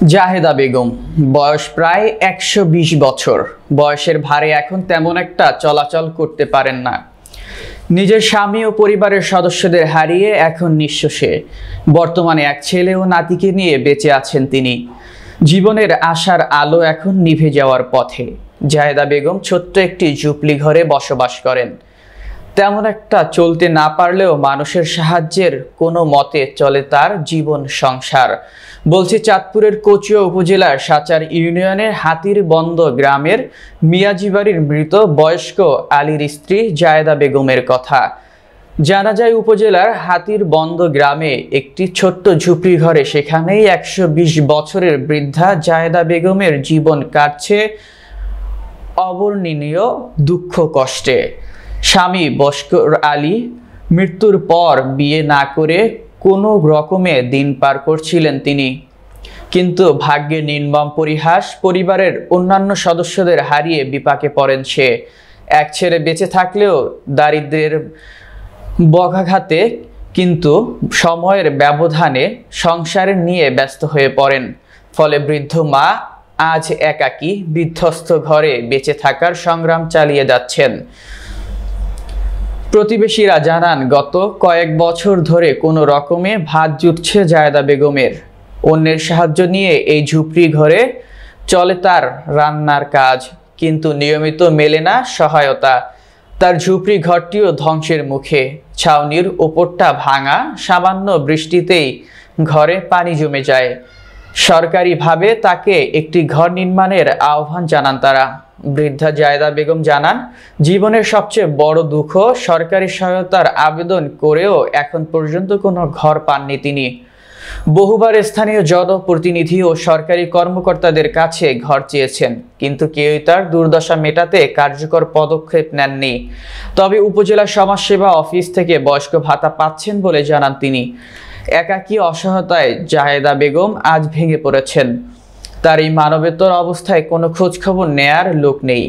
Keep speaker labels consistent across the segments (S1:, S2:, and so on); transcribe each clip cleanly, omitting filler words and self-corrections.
S1: জাহেদা বেগম বয়স প্রায় ১২০ বছর। বয়সের ভারে এখন তেমন একটা চলাচল করতে পারেন না। নিজের স্বামী ও পরিবারের সদস্যদের হারিয়ে এখন নিঃস্ব সে। বর্তমানে এক ছেলে ও নাতিকে নিয়ে বেঁচে আছেন তিনি। জীবনের আশার আলো এখন নিভে যাওয়ার পথে। জাহেদা বেগম ছোট্ট একটি ঝুপড়ি ঘরে বসবাস করেন। তেমন একটা চলতে না পারলেও মানুষের সাহায্যের কোনো মতে চলে তার জীবন সংসার, বলছে চাঁদপুরের কচুয়া উপজেলার সাচার ইউনিয়নের হাতিরবন্দ গ্রামের মিয়াজিবাড়ির মৃত বয়স্ক আলীর স্ত্রী জাহেদা বেগমের কথা। জানা যায় উপজেলার হাতিরবন্দ গ্রামে একটি ছোট্ট ঝুপড়ি ঘরে সেখানেই ১২০ বছরের বৃদ্ধা জাহেদা বেগমের জীবন কাটছে অবর্ণনীয় দুঃখ কষ্টে। স্বামী বস্কর আলী মৃত্যুর পর বিয়ে না করে কোনো রকমে দিন পার করছিলেন তিনি, কিন্তু ভাগ্যের নির্মম পরিহাস, পরিবারের অন্যান্য সদস্যদের হারিয়ে বিপাকে পড়েন সে। এক ছেলে বেঁচে থাকলেও দারিদ্র্যের বখাঘাতে, কিন্তু সময়ের ব্যবধানে সংসার নিয়ে ব্যস্ত হয়ে পড়েন। ফলে বৃদ্ধ মা আজ একাকী বিধ্বস্ত ঘরে বেঁচে থাকার সংগ্রাম চালিয়ে যাচ্ছেন। প্রতিবেশীরা জানান, গত কয়েক বছর ধরে কোনো রকমে ভাত জুটছে জাহেদা বেগমের। অন্যের সাহায্য নিয়ে এই ঝুপড়ি ঘরে চলে তার রান্নার কাজ, কিন্তু নিয়মিত মেলে না সহায়তা। তার ঝুপড়ি ঘরটিও ধ্বংসের মুখে। ছাউনির ওপরটা ভাঙা, সামান্য বৃষ্টিতেই ঘরে পানি জমে যায়। সরকারিভাবে তাকে একটি ঘর নির্মাণের আহ্বান জানান তারা। বৃদ্ধা জাহেদা বেগম জানান, জীবনের সবচেয়ে বড় দুঃখ, সরকারি সহায়তার আবেদন করেও এখন পর্যন্ত কোনো ঘর পাননি তিনি। বহুবার স্থানীয় জনপ্রতিনিধি ও সরকারি কর্মকর্তাদের কাছে ঘর চেয়েছেন, কিন্তু কেউই তার দুর্দশা মেটাতে কার্যকর পদক্ষেপ নেননি। তবে উপজেলা সমাজসেবা অফিস থেকে বয়স্ক ভাতা পাচ্ছেন বলে জানান তিনি। একাকী অসহায়তায় জাহেদা বেগম আজ ভেঙে পড়েছেন। তার এই মানবেতর অবস্থায় কোনো খোঁজখবর নেয়ার লোক নেই।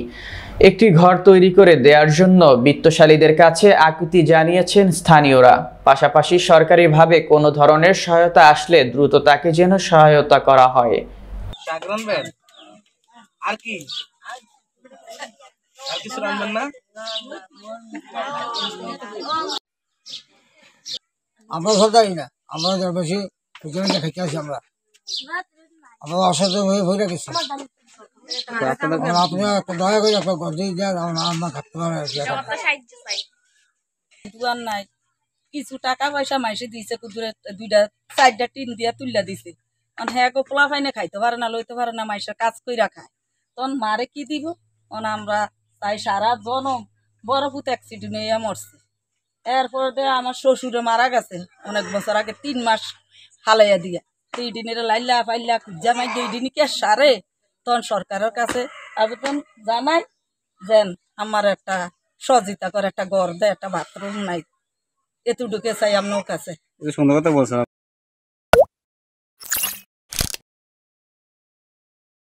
S1: একটি ঘর তৈরি করে দেওয়ার জন্য বিত্তশালীদের কাছে আকুতি জানিয়েছেন স্থানীয়রা। পাশাপাশি সরকারিভাবে কোনো ধরনের সহায়তা আসলে দ্রুত তাকে যেন সহায়তা করা হয়।
S2: আমরা সরকারি না, আমরা বেশি খাইতে আছি। আমরা অসচেতন হয়ে গেছি। আপনি একটা দয়া করে আপনার ঘর দিয়ে দেন, আমরা থাকতে পারি
S3: নাই। কিছু টাকা পয়সা মাইসে দিয়েছে, দুইটা চারটা টিন দিয়া তুললা দিছে। হ্যাঁ গো, পোলা ফাইনে খাইতে পারে না, লইতে পারে না, মাইসের কাজ কইরা খায়। তখন মারে কি দিব? আমরা তাই সারা জনম বড় পুত অ্যাক্সিডেন্ট হইয়া মরছে। এরপর আমার শ্বশুরে মারা গেছে অনেক বছর আগে, 3 মাস হালাইয়া দিয়া। সেই দিনের লাইলা ফাইলা খুঁজা মাই দুই দিন কে সারে। তখন সরকারের কাছে আবেদন জানাই যেন আমার একটা সহযোগিতা করে, একটা ঘর দেয়, একটা বাথরুম নাই, এতটুকু চাই আপনার কাছে।
S4: সুন্দর কথা বলছেন।